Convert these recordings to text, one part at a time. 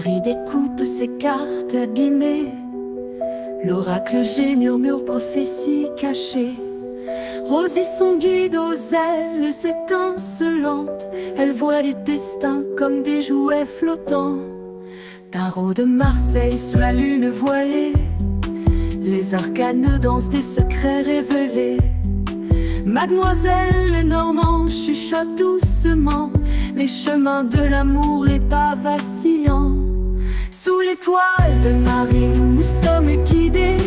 Marie découpe ses cartes abîmées. L'oracle G murmure prophétie cachée. Rosie son guide aux ailes étincelantes. Elle voit les destins comme des jouets flottants. Tarot de Marseille sous la lune voilée. Les arcanes dansent des secrets révélés. Mademoiselle Lenormand chuchote doucement les chemins de l'amour, les pas vacillants. Sous l'étoile de Marie, nous sommes guidés.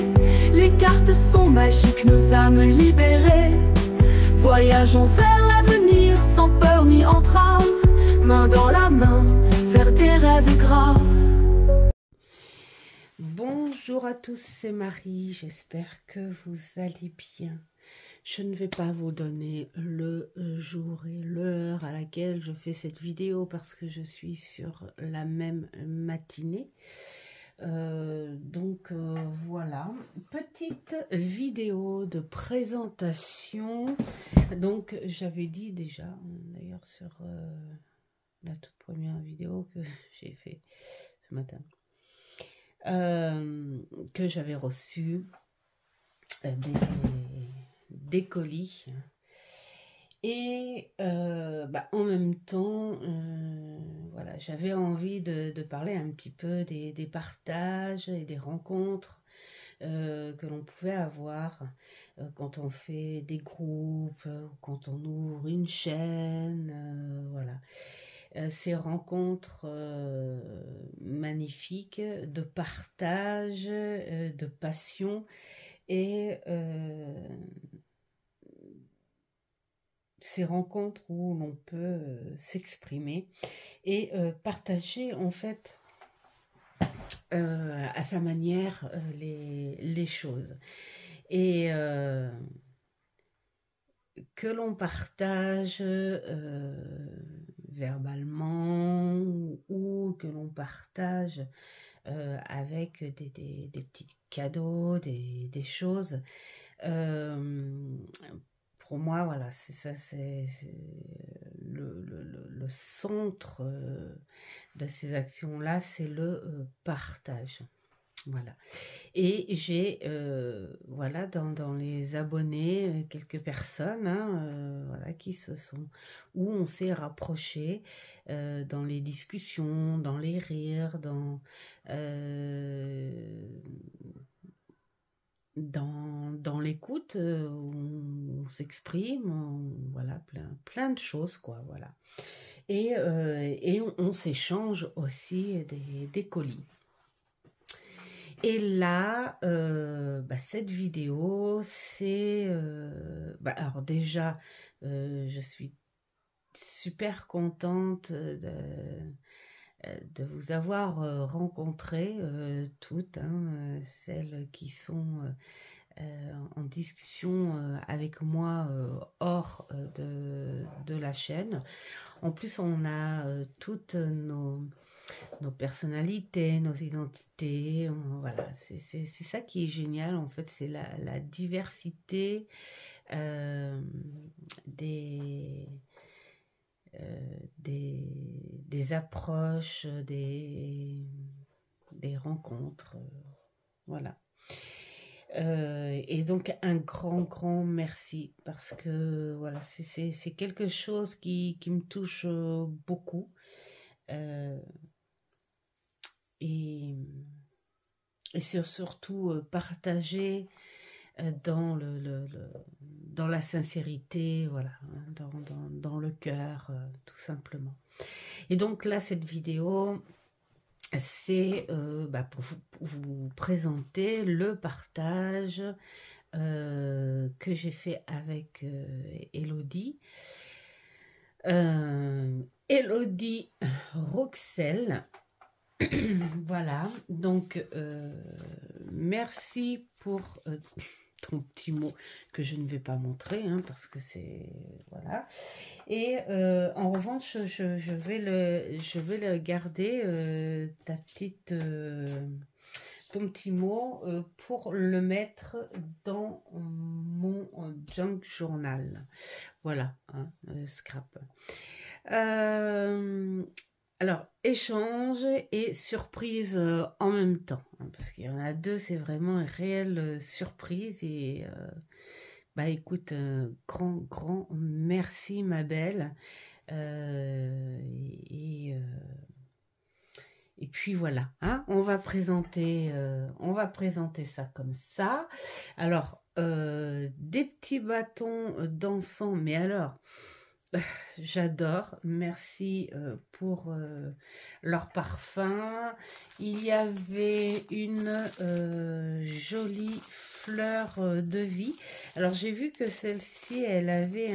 Les cartes sont magiques, nos âmes libérées. Voyageons vers l'avenir sans peur ni entrave, main dans la main, vers des rêves graves. Bonjour à tous, c'est Marie, j'espère que vous allez bien. Je ne vais pas vous donner le jour et l'heure à laquelle je fais cette vidéo parce que je suis sur la même matinée. Voilà, petite vidéo de présentation. Donc j'avais dit déjà, d'ailleurs sur la toute première vidéo que j'ai fait ce matin, que j'avais reçu des colis et en même temps voilà, j'avais envie de parler un petit peu des partages et des rencontres que l'on pouvait avoir quand on fait des groupes, quand on ouvre une chaîne, voilà. Ces rencontres magnifiques de partage, de passion et ces rencontres où l'on peut s'exprimer et partager en fait à sa manière les choses. Et que l'on partage verbalement ou que l'on partage avec des petits cadeaux, des choses. Pour moi, voilà, c'est ça, c'est le centre de ces actions-là, c'est le partage. Voilà. Et j'ai, voilà, dans les abonnés, quelques personnes, voilà, qui où on s'est rapprochés dans les discussions, dans les rires, dans l'écoute, on s'exprime, voilà, plein de choses, quoi, voilà. Et on s'échange aussi des colis. Et là, cette vidéo, c'est... alors déjà, je suis super contente de vous avoir rencontrées toutes, celles qui sont en discussion avec moi hors de la chaîne. En plus, on a toutes nos personnalités, nos identités, voilà, c'est ça qui est génial en fait, c'est la diversité des approches, des rencontres, voilà. Et donc un grand merci parce que voilà, c'est quelque chose qui me touche beaucoup. Et c'est surtout partager dans dans la sincérité, voilà, dans le cœur, tout simplement. Et donc là, cette vidéo, c'est pour vous présenter le partage que j'ai fait avec Elodie. Elodie Roxel. Voilà, donc merci pour ton petit mot que je ne vais pas montrer parce que c'est voilà. Et en revanche, je vais le garder ton petit mot pour le mettre dans mon junk journal. Voilà, scrap. Alors, échange et surprise en même temps, hein, parce qu'il y en a deux, c'est vraiment une réelle surprise. Et bah écoute, grand merci ma belle. Et, et puis voilà, hein, on va présenter ça comme ça. Alors, des petits bâtons dansants, mais alors, j'adore. Merci pour leur parfum. Il y avait une jolie fleur de vie. Alors, j'ai vu que celle-ci, elle avait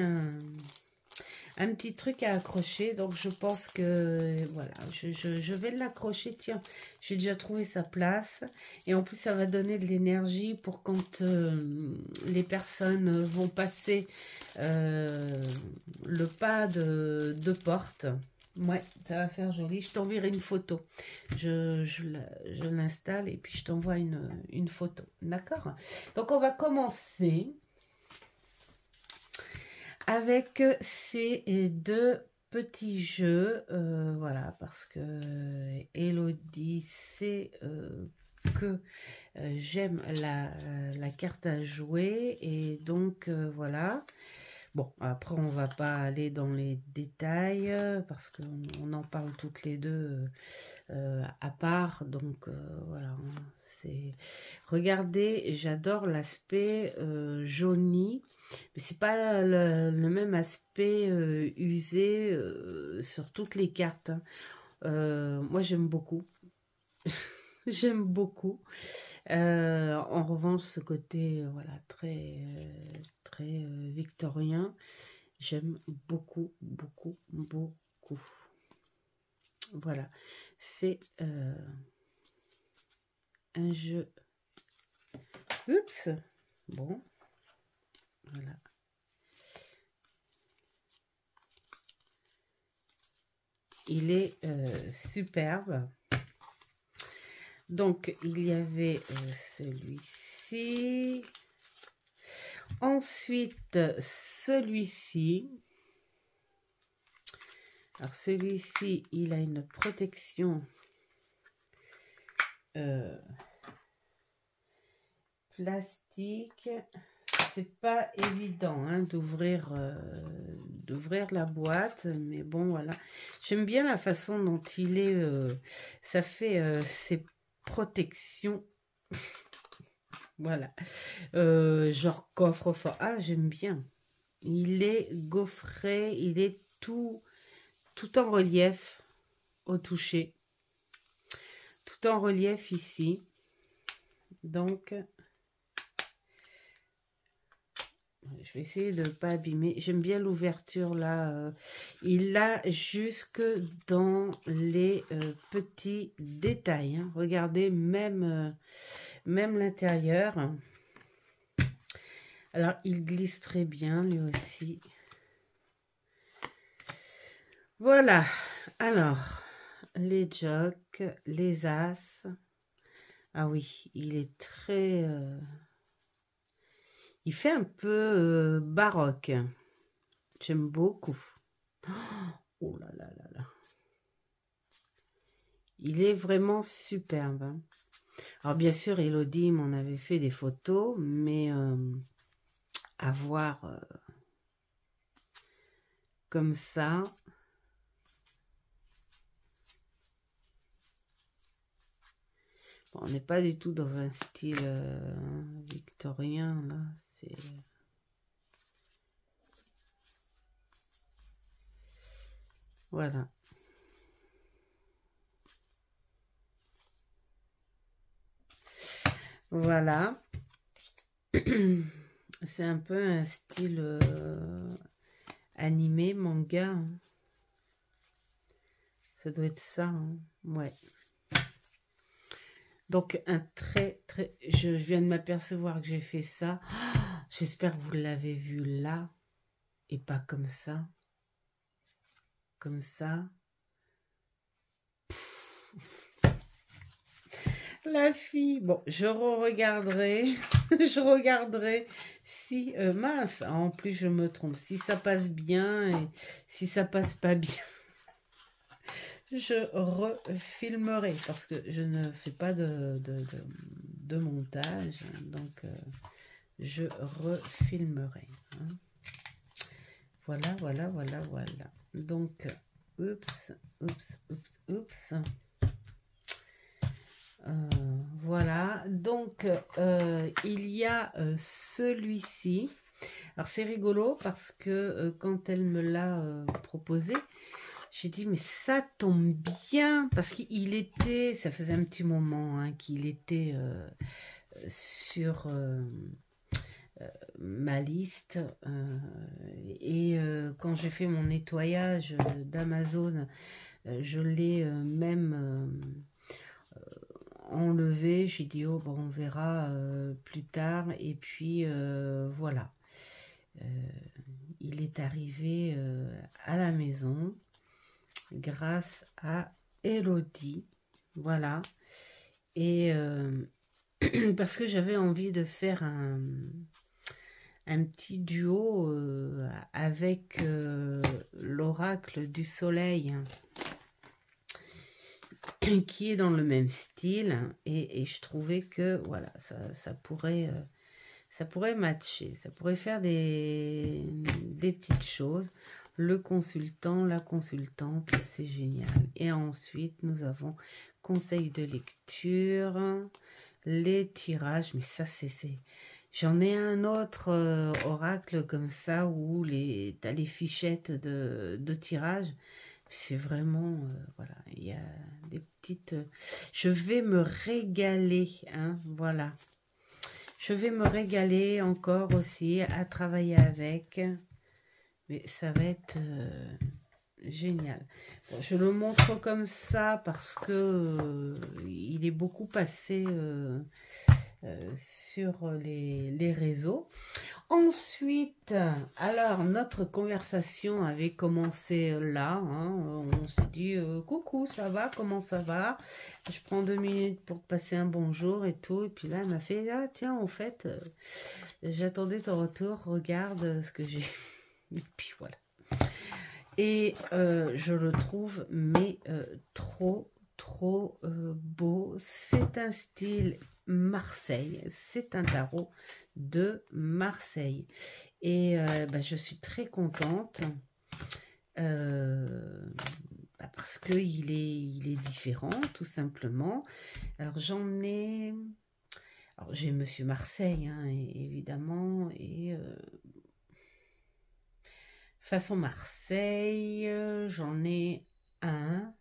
un petit truc à accrocher, donc je pense que voilà, je vais l'accrocher. Tiens, j'ai déjà trouvé sa place, et en plus ça va donner de l'énergie pour quand les personnes vont passer le pas de porte. Ouais, ça va faire joli. Je t'enverrai une photo. Je l'installe et puis je t'envoie une photo. D'accord? Donc on va commencer avec ces deux petits jeux, voilà, parce que Elodie sait que j'aime la carte à jouer, et donc voilà. Bon, après on va pas aller dans les détails parce qu'on en parle toutes les deux à part, donc voilà, c'est... Regardez, j'adore l'aspect jauni, mais c'est pas le même aspect usé sur toutes les cartes, hein. Moi j'aime beaucoup. J'aime beaucoup. En revanche, ce côté voilà, très victorien, j'aime beaucoup. Voilà, c'est un jeu. Oups, bon, voilà. Il est superbe. Donc, il y avait celui-ci. Ensuite, celui-ci. Alors, celui-ci, il a une protection plastique. C'est pas évident hein, d'ouvrir la boîte, mais bon, voilà. J'aime bien la façon dont il est. Ça fait ses protections. Voilà. Genre coffre-fort. Ah, j'aime bien. Il est gaufré, il est tout en relief au toucher. Tout en relief ici. Donc, je vais essayer de ne pas abîmer. J'aime bien l'ouverture là. Il l'a jusque dans les petits détails. Hein. Regardez, même l'intérieur. Alors, il glisse très bien lui aussi. Voilà. Alors, les jokes, les as. Ah oui, il est très... il fait un peu baroque. J'aime beaucoup. Oh là là là là. Il est vraiment superbe. Hein. Alors bien sûr, Elodie m'en avait fait des photos, mais à voir comme ça... Bon, on n'est pas du tout dans un style victorien, là. C'est... Voilà. Voilà. C'est un peu un style animé, manga. Hein. Ça doit être ça, hein. Ouais. Donc, un très... Je viens de m'apercevoir que j'ai fait ça. Oh, j'espère que vous l'avez vu là. Et pas comme ça. Comme ça. La fille. Bon, je regarderai. Je regarderai si... mince, en plus je me trompe. Si ça passe bien et si ça passe pas bien. je refilmerai parce que je ne fais pas de montage, donc je refilmerai. Hein. Voilà, voilà, voilà, voilà. Donc, oups, oups, oups, oups. Voilà, donc il y a celui-ci. Alors c'est rigolo parce que quand elle me l'a proposé, j'ai dit mais ça tombe bien parce qu'il était, ça faisait un petit moment hein, qu'il était sur ma liste et quand j'ai fait mon nettoyage d'Amazon, je l'ai même enlevé. J'ai dit oh bon on verra plus tard et puis voilà. Il est arrivé à la maison grâce à Elodie, voilà, et parce que j'avais envie de faire un petit duo avec l'oracle du soleil qui est dans le même style et je trouvais que voilà ça pourrait matcher, ça pourrait faire des petites choses. Le consultant, la consultante, c'est génial. Et ensuite, nous avons conseil de lecture, les tirages, mais ça, c'est... J'en ai un autre oracle comme ça où t'as les fichettes de tirage. C'est vraiment, voilà, il y a des petites... je vais me régaler, hein, voilà. Je vais me régaler encore aussi à travailler avec. Mais ça va être génial. Bon, je le montre comme ça parce que il est beaucoup passé sur les réseaux. Ensuite, alors notre conversation avait commencé là. Hein, on s'est dit coucou, ça va, comment ça va? Je prends 2 minutes pour passer un bonjour et tout. Et puis là, elle m'a fait ah tiens, en fait, j'attendais ton retour. Regarde ce que j'ai. Et puis voilà. Et je le trouve mais trop beau. C'est un style Marseille. C'est un tarot de Marseille. Et je suis très contente parce qu'il est différent, tout simplement. Alors j'en ai... Alors j'ai Monsieur Marseille, hein, évidemment, et... façon Marseille, j'en ai un.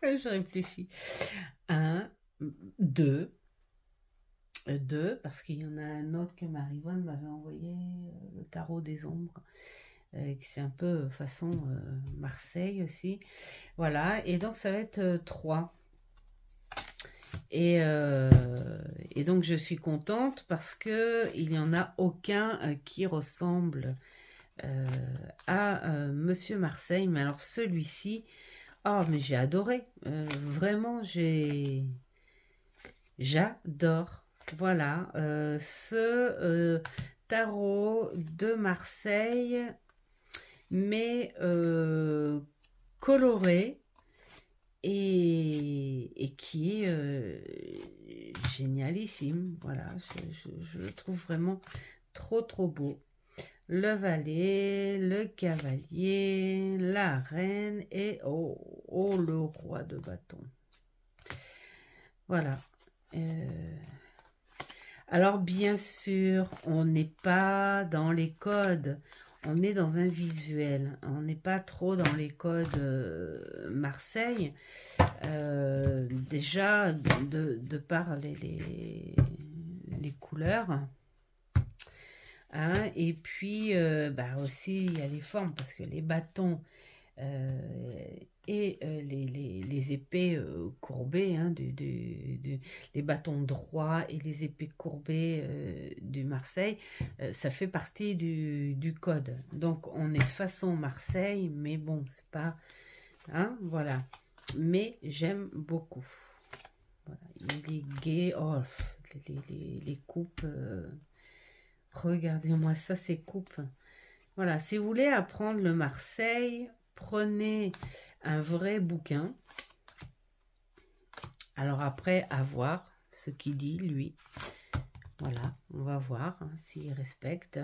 Je réfléchis. 1, 2, parce qu'il y en a un autre que Marie-Vonne m'avait envoyé, le tarot des ombres, qui c'est un peu façon Marseille aussi. Voilà, et donc ça va être 3. Et donc je suis contente parce que il n'y en a aucun qui ressemble à Monsieur Marseille. Mais alors celui-ci, oh mais j'ai adoré, vraiment j'adore. Voilà, ce tarot de Marseille, mais coloré et qui est génialissime. Voilà, je le trouve vraiment trop beau. Le valet, le cavalier, la reine et oh le roi de bâton. Voilà. Alors bien sûr, on n'est pas dans les codes, on est dans un visuel, on n'est pas trop dans les codes Marseille, déjà de par les couleurs, hein, et puis aussi il y a les formes, parce que les bâtons et les épées courbées, hein, les bâtons droits et les épées courbées du Marseille, ça fait partie du code. Donc on est façon Marseille, mais bon, c'est pas... Hein, voilà. Mais j'aime beaucoup. Voilà. Il est gai. Oh, les coupes... regardez-moi ça, ces coupes. Voilà, si vous voulez apprendre le Marseille, prenez un vrai bouquin. Alors après, à voir ce qu'il dit, lui. Voilà, on va voir hein, s'il respecte.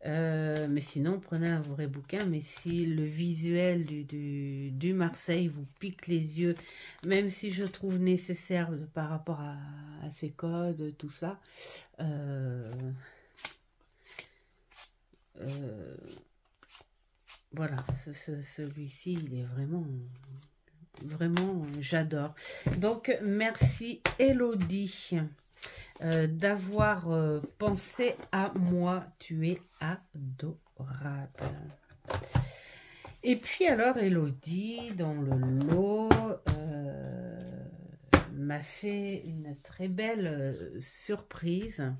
Mais sinon, prenez un vrai bouquin. Mais si le visuel du Marseille vous pique les yeux, même si je trouve nécessaire par rapport à ces codes, tout ça, voilà, celui-ci, il est vraiment, vraiment, j'adore. Donc, merci Elodie d'avoir pensé à moi. Tu es adorable. Et puis alors, Elodie, dans le lot, m'a fait une très belle surprise.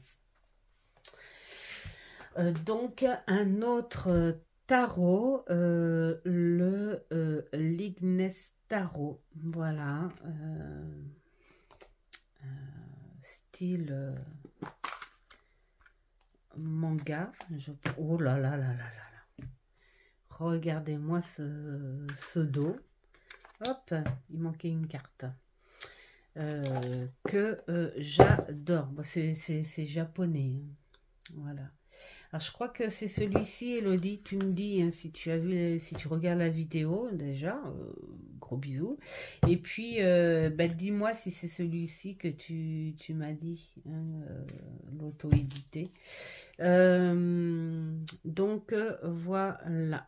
Donc, un autre tarot, le Lignes Tarot. Voilà. Style manga. Oh là là là là là là. Regardez-moi ce dos. Hop, il manquait une carte. Que j'adore. Bon, c'est japonais. Voilà. Alors, je crois que c'est celui-ci, Elodie. Tu me dis hein, si tu as vu, si tu regardes la vidéo déjà. Gros bisous. Et puis, bah, dis-moi si c'est celui-ci que tu m'as dit, hein, l'auto-édité. Donc, voilà.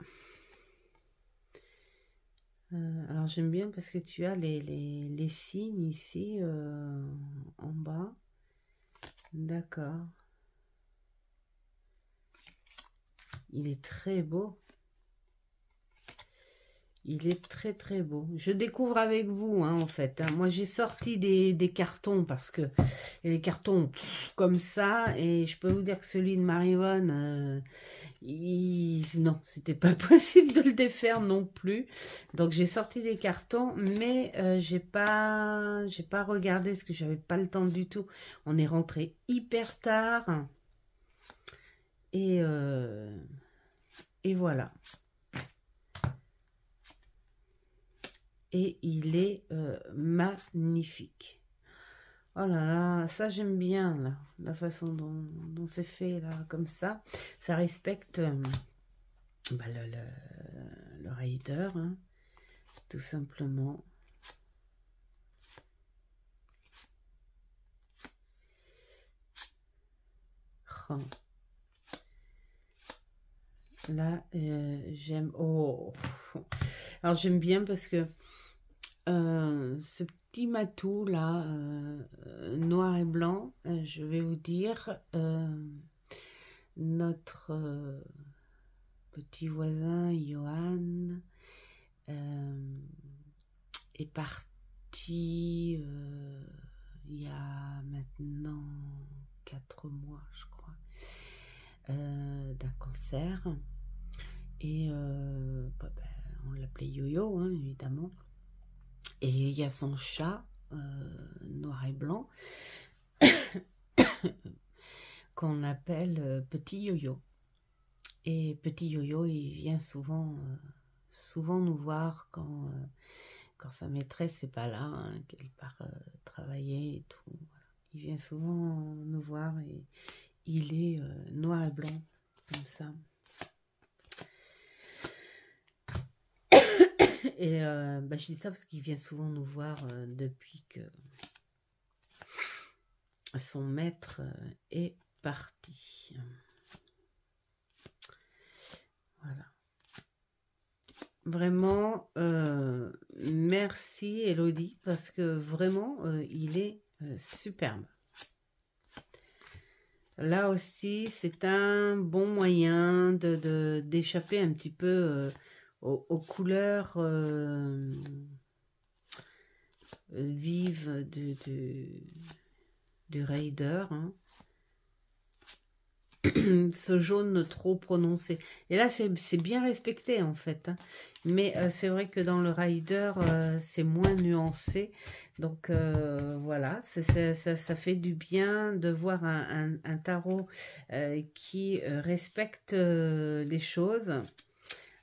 Alors, j'aime bien parce que tu as les signes ici, en bas. D'accord. Il est très beau. Il est très très beau. Je découvre avec vous, hein, en fait. Hein. Moi, j'ai sorti des cartons parce que il y a des cartons comme ça. Et je peux vous dire que celui de Marivonne, non, c'était pas possible de le défaire non plus. Donc, j'ai sorti des cartons, mais j'ai pas regardé parce que j'avais pas le temps du tout. On est rentré hyper tard. Et voilà. Et il est magnifique. Oh là là, ça j'aime bien, là, la façon dont c'est fait, là, comme ça. Ça respecte bah, le rider, hein, tout simplement. Oh. Là, j'aime... Oh. Alors, j'aime bien parce que ce petit matou là, noir et blanc, je vais vous dire, notre petit voisin Johan est parti il y a maintenant 4 mois, je crois, d'un cancer. Et bah, on l'appelait Yo-Yo, hein, évidemment. Et il y a son chat, noir et blanc, qu'on appelle Petit Yo-Yo. Et Petit Yo-Yo, il vient souvent nous voir quand sa maîtresse n'est pas là, hein, qu'elle part travailler et tout. Voilà. Il vient souvent nous voir et il est noir et blanc, comme ça. Et bah, je dis ça parce qu'il vient souvent nous voir depuis que son maître est parti. Voilà. Vraiment, merci Elodie, parce que vraiment, il est superbe. Là aussi, c'est un bon moyen d'échapper un petit peu aux couleurs vives du raider. Hein. ce jaune trop prononcé. Et là, c'est bien respecté, en fait. Hein. Mais c'est vrai que dans le Rider, c'est moins nuancé. Donc, voilà, ça fait du bien de voir un tarot qui respecte les choses.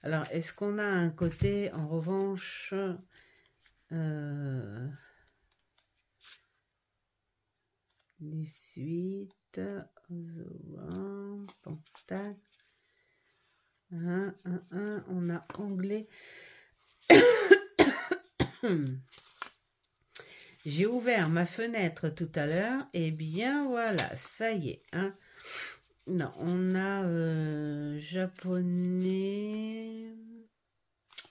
Alors, est-ce qu'on a un côté, en revanche... les suites, pentacle, on a anglais. J'ai ouvert ma fenêtre tout à l'heure, et bien voilà, ça y est. Hein. Non, on a japonais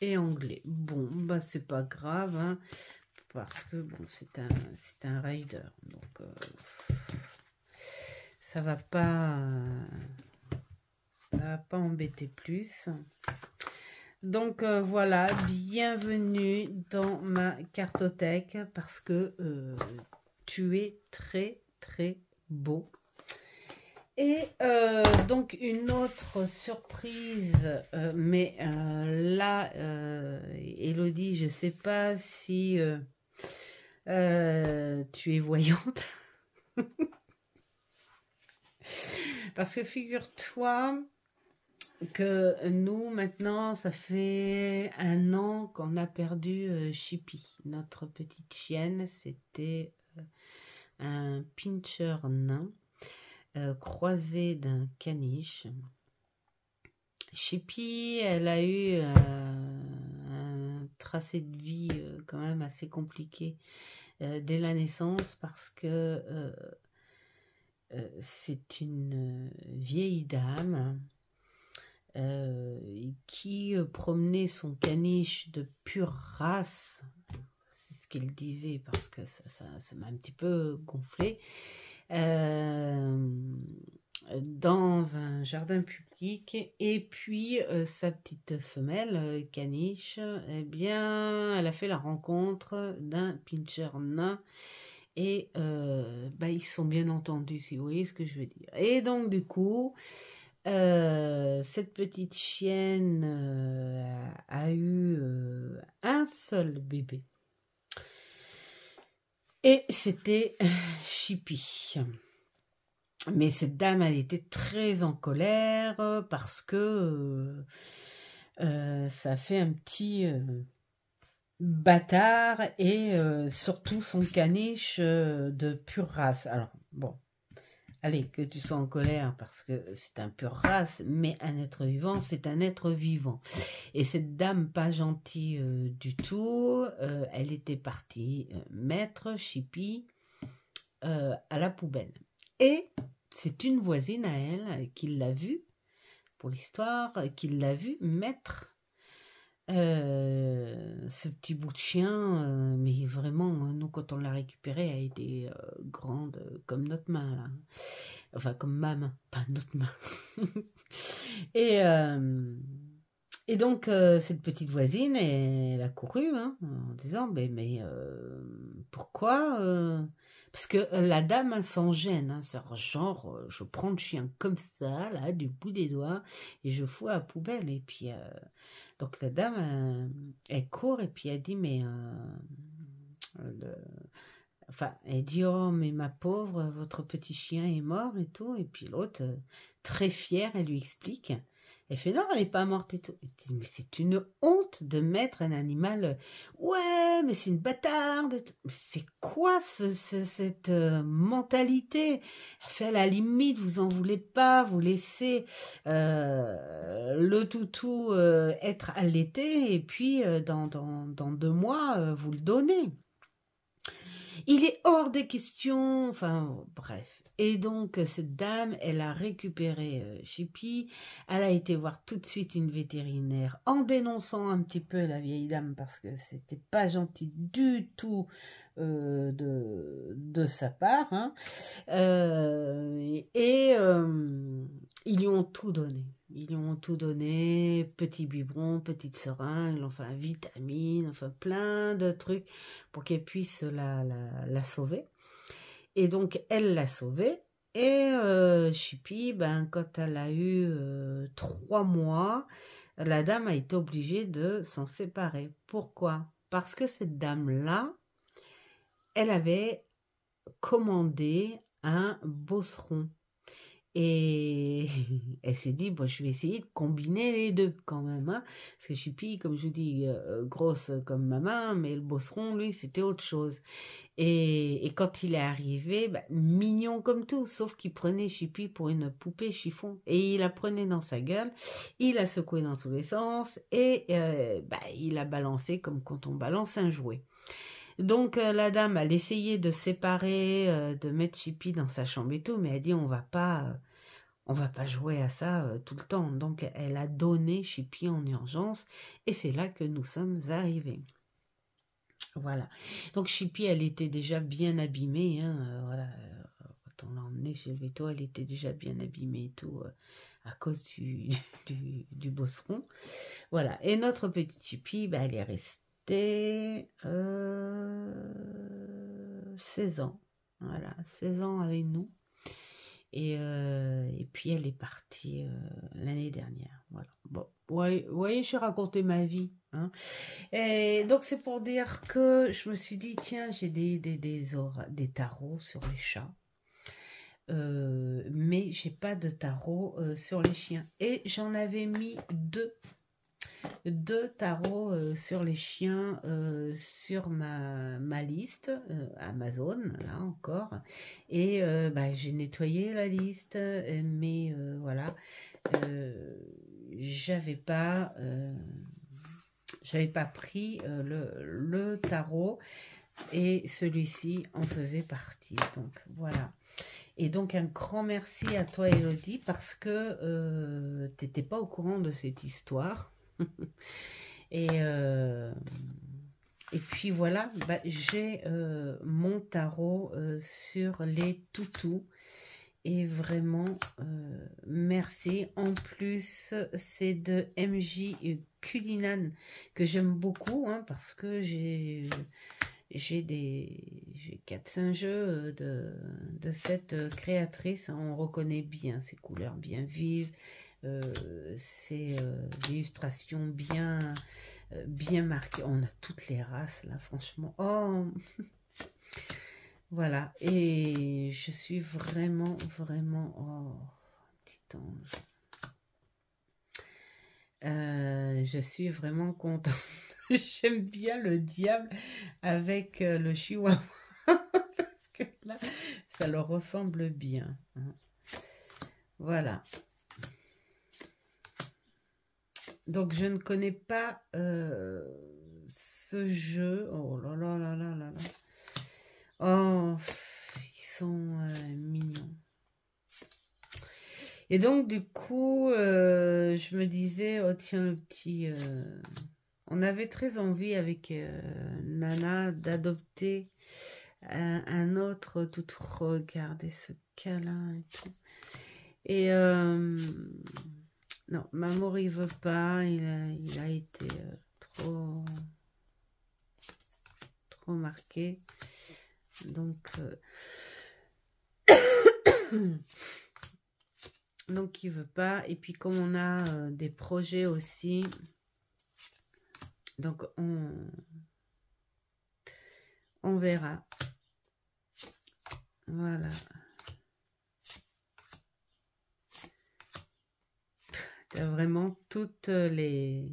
et anglais. Bon, bah c'est pas grave, hein, parce que bon, c'est un rider, donc ça va pas embêter plus. Donc voilà, bienvenue dans ma cartothèque parce que tu es très très beau. Et donc une autre surprise, mais là, Elodie, je sais pas si tu es voyante. Parce que figure-toi que nous, maintenant, ça fait 1 an qu'on a perdu Chippy. Notre petite chienne, c'était un pincher nain croisé d'un caniche. Chippy, elle a eu un tracé de vie quand même assez compliqué dès la naissance parce que c'est une vieille dame qui promenait son caniche de pure race, c'est ce qu'elle disait parce que ça m'a un petit peu gonflé, dans un jardin public, et puis sa petite femelle caniche, eh bien elle a fait la rencontre d'un pincher nain. Et ils se sont bien entendus, si vous voyez ce que je veux dire. Et donc, du coup, cette petite chienne a eu un seul bébé. Et c'était Chippy. Mais cette dame, elle était très en colère parce que ça fait un petit... bâtard et surtout son caniche de pure race. Alors, bon, allez, que tu sois en colère parce que c'est un pure race, mais un être vivant, c'est un être vivant. Et cette dame pas gentille du tout, elle était partie mettre Chippy à la poubelle. Et c'est une voisine à elle qui l'a vue, pour l'histoire, qui l'a vue mettre ce petit bout de chien, mais vraiment, nous, quand on l'a récupéré, elle était grande comme notre main, là. Enfin, comme ma main, pas notre main. Et donc, cette petite voisine, elle a couru, hein, en disant, mais pourquoi parce que la dame, hein, s'en gêne, hein, c'est genre, je prends le chien comme ça, là, du bout des doigts, et je fous à la poubelle, et puis... donc la dame, elle court et puis elle dit, mais... elle dit, oh, mais ma pauvre, votre petit chien est mort et tout. Et puis l'autre, très fière, elle lui explique. Elle fait, non, elle n'est pas morte et tout. Elle dit, mais c'est une honte de mettre un animal... Ouais, mais c'est une bâtarde. Mais c'est quoi cette mentalité? Elle fait, à la limite, vous en voulez pas, vous laissez le toutou être allaité et puis dans 2 mois, vous le donnez. Il est hors des questions, enfin bref. Et donc cette dame, elle a récupéré Chippy, elle a été voir tout de suite une vétérinaire en dénonçant un petit peu la vieille dame parce que c'était pas gentil du tout de sa part. Hein. Ils lui ont tout donné. Ils lui ont tout donné, petit biberon, petite seringue, enfin vitamines, enfin plein de trucs pour qu'elle puisse la sauver. Et donc elle l'a sauvée. Et Chippy, ben, quand elle a eu 3 mois, la dame a été obligée de s'en séparer. Pourquoi? Parce que cette dame-là, elle avait commandé un bosseron. Et elle s'est dit, bon, je vais essayer de combiner les deux quand même. Hein, parce que Chippy, comme je vous dis, grosse comme ma main, mais le bosseron, lui, c'était autre chose. Et quand il est arrivé, bah, mignon comme tout, sauf qu'il prenait Chippy pour une poupée chiffon. Et il la prenait dans sa gueule, il la secouait dans tous les sens, et bah, il la balançait comme quand on balance un jouet. Donc la dame, elle essayait de séparer, de mettre Chippy dans sa chambre et tout, mais elle dit on va pas jouer à ça tout le temps. Donc elle a donné Chippy en urgence, et c'est là que nous sommes arrivés. Voilà. Donc Chippy, elle était déjà bien abîmée, hein, voilà. Quand on l'a emmenée chez le veto, elle était déjà bien abîmée et tout, à cause du bosseron. Voilà. Et notre petite Chippy, bah, elle est restée 16 ans. Voilà, 16 ans avec nous. Et puis elle est partie l'année dernière. Voilà. Bon, vous voyez, j'ai raconté ma vie. Hein. Et donc c'est pour dire que je me suis dit, tiens, j'ai des tarots sur les chats. Mais j'ai pas de tarot sur les chiens. Et j'en avais mis deux tarots sur les chiens sur ma liste Amazon, là encore. Et bah, j'ai nettoyé la liste, mais voilà, j'avais pas pris le tarot, et celui-ci en faisait partie. Donc voilà. Et donc un grand merci à toi, Elodie, parce que t'étais pas au courant de cette histoire. Et puis voilà, bah, j'ai mon tarot sur les toutous. Et vraiment, merci. En plus, c'est de MJ Cullinan, que j'aime beaucoup, hein, parce que j'ai 4-5 jeux de cette créatrice. On reconnaît bien ses couleurs bien vives, ses illustrations bien marquées. On a toutes les races là, franchement. Oh voilà, et je suis vraiment oh, petit ange, je suis vraiment contente. J'aime bien le diable avec le chihuahua parce que là ça leur ressemble bien, hein. Voilà, donc je ne connais pas ce jeu. Oh là là là là là là. Oh, ils sont mignons. Et donc, du coup, je me disais, oh tiens, le petit... on avait très envie avec Nana d'adopter un autre toutou. Regardez ce câlin et tout. Et non, Mamour, il veut pas. Il a été trop marqué. Donc, donc il veut pas. Et puis comme on a des projets aussi, donc on verra. Voilà. T'as vraiment toutes les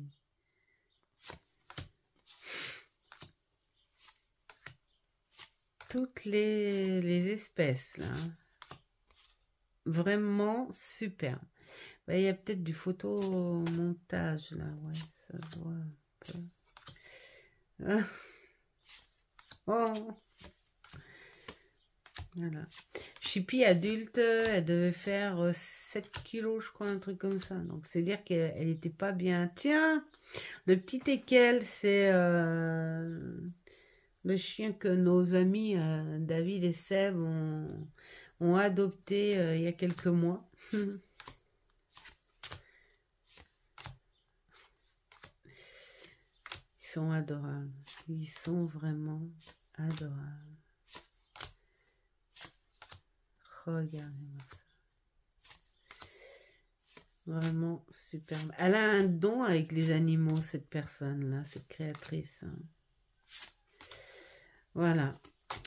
espèces là. Vraiment super. Il y a peut-être du photomontage là, ouais, ça se voit un peu. Oh, voilà. Chippy adulte, elle devait faire 7 kilos, je crois, un truc comme ça. Donc c'est dire qu'elle n'était pas bien. Tiens, le petit Ekel, c'est le chien que nos amis David et Seb ont adopté il y a quelques mois. Ils sont adorables. Ils sont vraiment adorables. Regardez-moi ça. Vraiment superbe. Elle a un don avec les animaux, cette personne-là, cette créatrice. Voilà.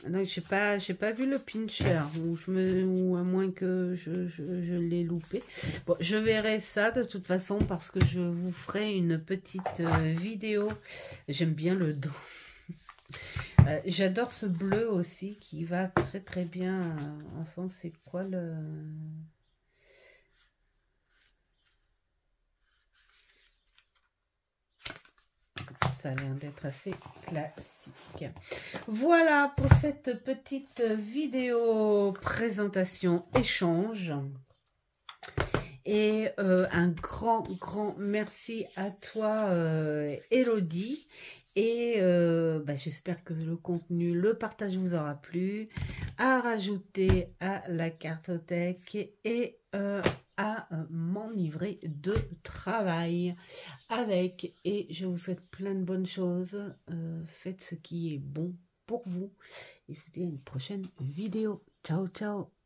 Donc, j'ai pas vu le pincher, ou à moins que je l'ai loupé. Bon, je verrai ça de toute façon parce que je vous ferai une petite vidéo. J'aime bien le dos. J'adore ce bleu aussi qui va très très bien ensemble. C'est quoi le... Ça a l'air d'être assez classique. Voilà pour cette petite vidéo présentation échange. Et un grand merci à toi Elodie. Et j'espère que le contenu, le partage vous aura plu. À rajouter à la cartothèque et à mon livret de travail avec. Et je vous souhaite plein de bonnes choses. Faites ce qui est bon pour vous. Et je vous dis à une prochaine vidéo. Ciao, ciao.